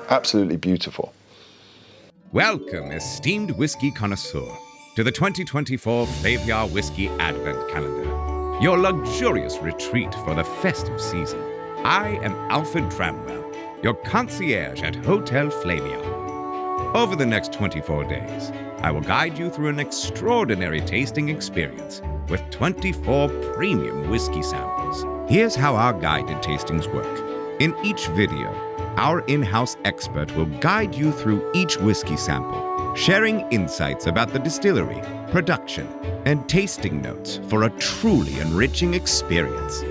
Absolutely beautiful. Welcome, esteemed whiskey connoisseur, to the 2024 Flaviar Whiskey Advent Calendar, your luxurious retreat for the festive season. I am Alfred Dramwell, your concierge at Hotel Flaviar. Over the next 24 days, I will guide you through an extraordinary tasting experience with 24 premium whiskey samples. Here's how our guided tastings work. In each video, our in-house expert will guide you through each whiskey sample, sharing insights about the distillery, production, and tasting notes for a truly enriching experience.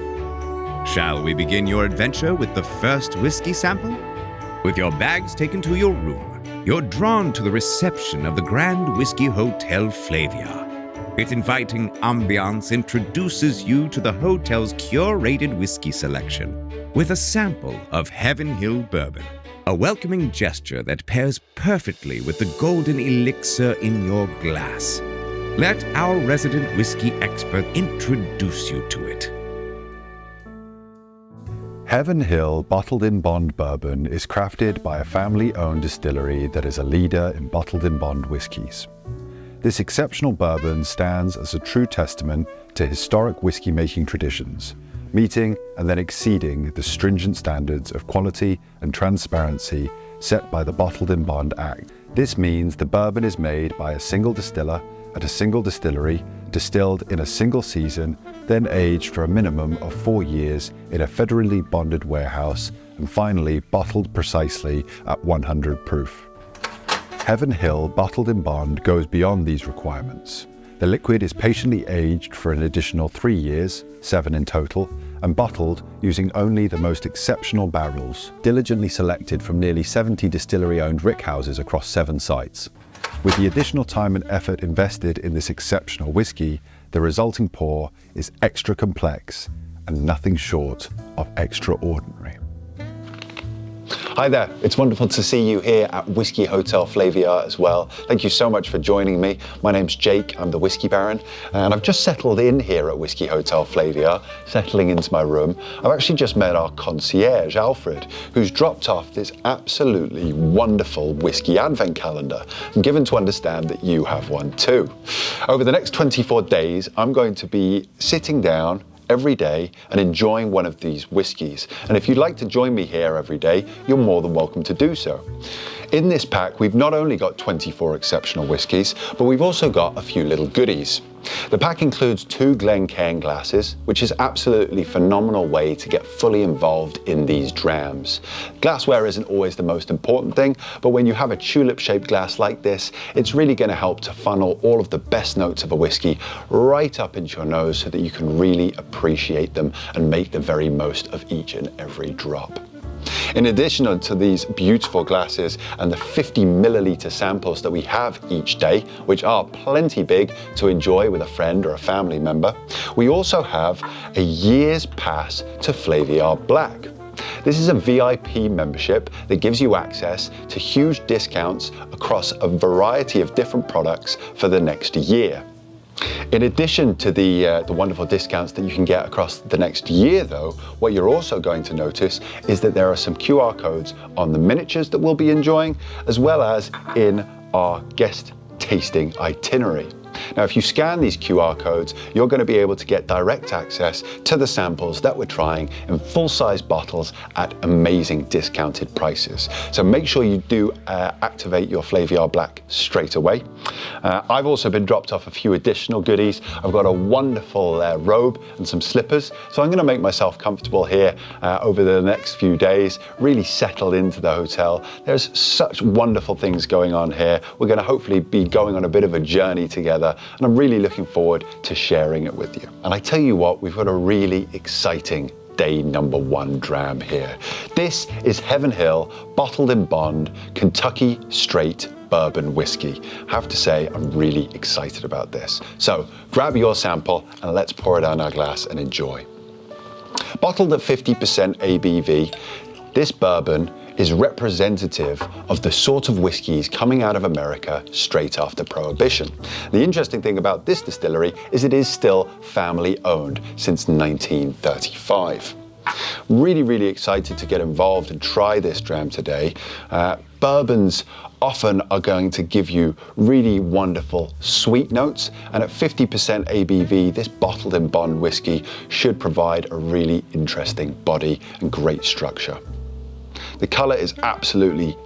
Shall we begin your adventure with the first whiskey sample? With your bags taken to your room, you're drawn to the reception of the Grand Whiskey Hotel Flaviar. Its inviting ambiance introduces you to the hotel's curated whiskey selection with a sample of Heaven Hill Bourbon, a welcoming gesture that pairs perfectly with the golden elixir in your glass. Let our resident whiskey expert introduce you to it. Heaven Hill bottled-in-bond bourbon is crafted by a family-owned distillery that is a leader in bottled-in-bond whiskies. This exceptional bourbon stands as a true testament to historic whiskey-making traditions, meeting and then exceeding the stringent standards of quality and transparency set by the Bottled-in-Bond Act. This means the bourbon is made by a single distiller at a single distillery, distilled in a single season, then aged for a minimum of 4 years in a federally bonded warehouse, and finally bottled precisely at 100 proof. Heaven Hill Bottled-in-Bond goes beyond these requirements. The liquid is patiently aged for an additional 3 years, 7 in total, and bottled using only the most exceptional barrels, diligently selected from nearly 70 distillery-owned rickhouses across 7 sites. With the additional time and effort invested in this exceptional whiskey, the resulting pour is extra complex and nothing short of extraordinary. Hi there, it's wonderful to see you here at Whiskey Hotel Flaviar as well. Thank you so much for joining me. My name's Jake, I'm the Whiskey Baron, and I've just settled in here at Whiskey Hotel Flaviar, settling into my room. I've actually just met our concierge, Alfred, who's dropped off this absolutely wonderful Whiskey Advent Calendar. I'm given to understand that you have one too. Over the next 24 days, I'm going to be sitting down every day and enjoying one of these whiskies. And if you'd like to join me here every day, you're more than welcome to do so. In this pack, we've not only got 24 exceptional whiskies, but we've also got a few little goodies. The pack includes 2 Glencairn glasses, which is absolutely phenomenal way to get fully involved in these drams. Glassware isn't always the most important thing, but when you have a tulip-shaped glass like this, it's really going to help to funnel all of the best notes of a whiskey right up into your nose so that you can really appreciate them and make the very most of each and every drop. In addition to these beautiful glasses and the 50 milliliter samples that we have each day, which are plenty big to enjoy with a friend or a family member, we also have a year's pass to Flaviar Black. This is a VIP membership that gives you access to huge discounts across a variety of different products for the next year. In addition to the wonderful discounts that you can get across the next year though, what you're also going to notice is that there are some QR codes on the miniatures that we'll be enjoying, as well as in our guest tasting itinerary. Now, if you scan these QR codes, you're going to be able to get direct access to the samples that we're trying in full-size bottles at amazing discounted prices. So make sure you do activate your Flaviar Black straight away. I've also been dropped off a few additional goodies. I've got a wonderful robe and some slippers. So I'm going to make myself comfortable here over the next few days, really settle into the hotel. There's such wonderful things going on here. We're going to hopefully be going on a bit of a journey together, and I'm really looking forward to sharing it with you. And I tell you what, we've got a really exciting day number 1 dram here. This is Heaven Hill Bottled-in-Bond Kentucky Straight Bourbon Whiskey. I have to say, I'm really excited about this. So grab your sample and let's pour it on our glass and enjoy. Bottled at 50% ABV, this bourbon is representative of the sort of whiskies coming out of America straight after Prohibition. The interesting thing about this distillery is it is still family owned since 1935. Really excited to get involved and try this dram today. Bourbons often are going to give you really wonderful sweet notes, and at 50% ABV, this bottled in bond whiskey should provide a really interesting body and great structure. The color is absolutely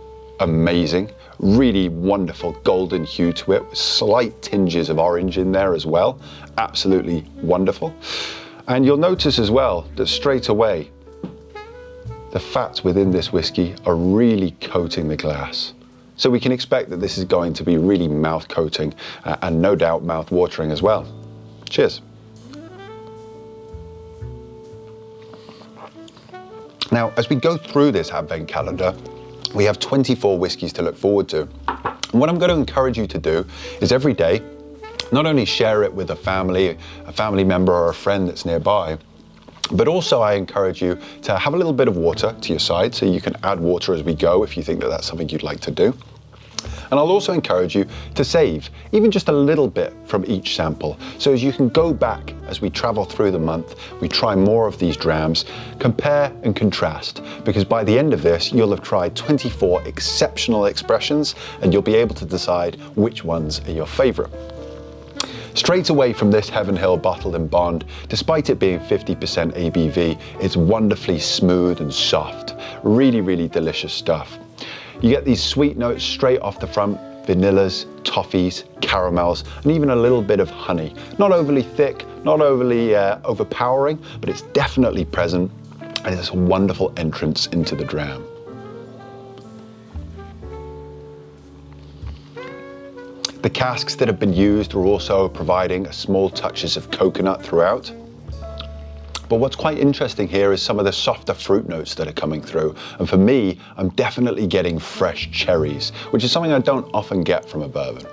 amazing, really wonderful golden hue to it, with slight tinges of orange in there as well. Absolutely wonderful. And you'll notice as well that straight away, the fats within this whiskey are really coating the glass. So we can expect that this is going to be really mouth coating and no doubt mouth watering as well. Cheers. Now, as we go through this Advent calendar, we have 24 whiskies to look forward to. And what I'm going to encourage you to do is every day, not only share it with a family member or a friend that's nearby, but also I encourage you to have a little bit of water to your side, so you can add water as we go if you think that that's something you'd like to do. And I'll also encourage you to save even just a little bit from each sample, so as you can go back as we travel through the month, we try more of these drams, compare and contrast, because by the end of this, you'll have tried 24 exceptional expressions and you'll be able to decide which ones are your favorite. Straight away from this Heaven Hill bottled in bond, despite it being 50% ABV, it's wonderfully smooth and soft. Really delicious stuff. You get these sweet notes straight off the front, vanillas, toffees, caramels, and even a little bit of honey. Not overly thick, not overly overpowering, but it's definitely present, and it's a wonderful entrance into the dram. The casks that have been used are also providing small touches of coconut throughout. But what's quite interesting here is some of the softer fruit notes that are coming through. And for me, I'm definitely getting fresh cherries, which is something I don't often get from a bourbon.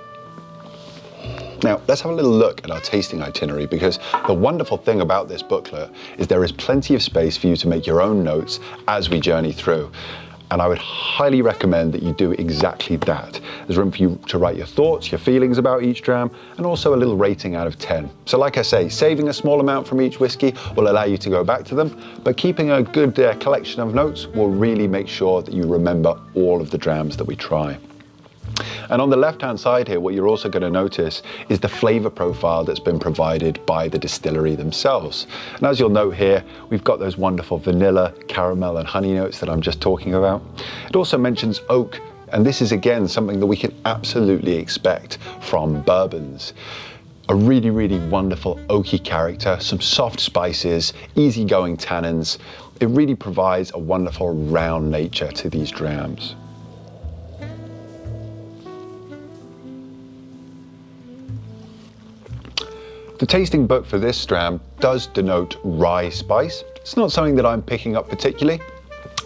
Now, let's have a little look at our tasting itinerary, because the wonderful thing about this booklet is there is plenty of space for you to make your own notes as we journey through. And I would highly recommend that you do exactly that. There's room for you to write your thoughts, your feelings about each dram, and also a little rating out of 10. So like I say, saving a small amount from each whiskey will allow you to go back to them, but keeping a good collection of notes will really make sure that you remember all of the drams that we try. And on the left-hand side here, what you're also going to notice is the flavor profile that's been provided by the distillery themselves. And as you'll note here, we've got those wonderful vanilla, caramel, and honey notes that I'm just talking about. It also mentions oak, and this is again something that we can absolutely expect from bourbons. A really wonderful oaky character, some soft spices, easygoing tannins. It really provides a wonderful round nature to these drams. The tasting book for this dram does denote rye spice. It's not something that I'm picking up particularly.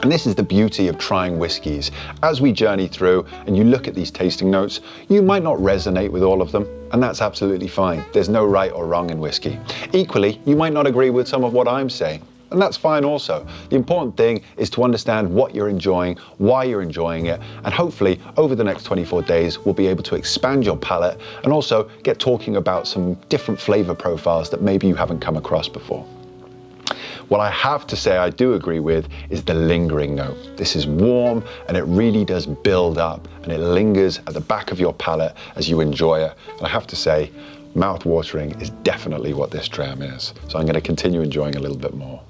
And this is the beauty of trying whiskies. As we journey through and you look at these tasting notes, you might not resonate with all of them, and that's absolutely fine. There's no right or wrong in whiskey. Equally, you might not agree with some of what I'm saying, and that's fine also. The important thing is to understand what you're enjoying, why you're enjoying it, and hopefully over the next 24 days, we'll be able to expand your palate and also get talking about some different flavor profiles that maybe you haven't come across before. What I have to say I do agree with is the lingering note. This is warm and it really does build up, and it lingers at the back of your palate as you enjoy it. And I have to say, mouth-watering is definitely what this dram is. So I'm going to continue enjoying a little bit more.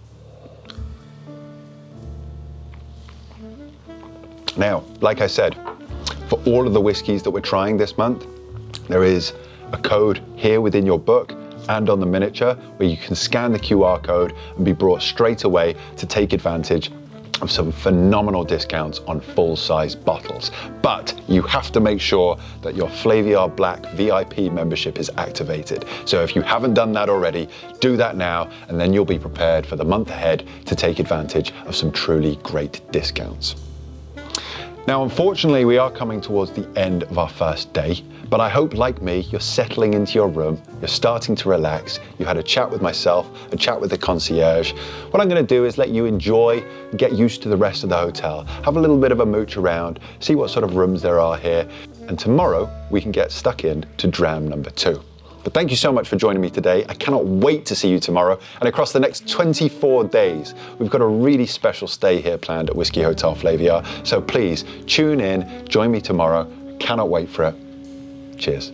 Now, like I said, for all of the whiskies that we're trying this month, there is a code here within your book and on the miniature where you can scan the QR code and be brought straight away to take advantage of some phenomenal discounts on full-size bottles. But you have to make sure that your Flaviar Black VIP membership is activated. So if you haven't done that already, do that now, and then you'll be prepared for the month ahead to take advantage of some truly great discounts. Now, unfortunately, we are coming towards the end of our first day, but I hope, like me, you're settling into your room, you're starting to relax, you had a chat with myself, a chat with the concierge. What I'm going to do is let you enjoy, get used to the rest of the hotel, have a little bit of a mooch around, see what sort of rooms there are here, and tomorrow we can get stuck in to dram number 2. But thank you so much for joining me today. I cannot wait to see you tomorrow. And across the next 24 days, we've got a really special stay here planned at Whiskey Hotel Flaviar. So please tune in, join me tomorrow. Cannot wait for it. Cheers.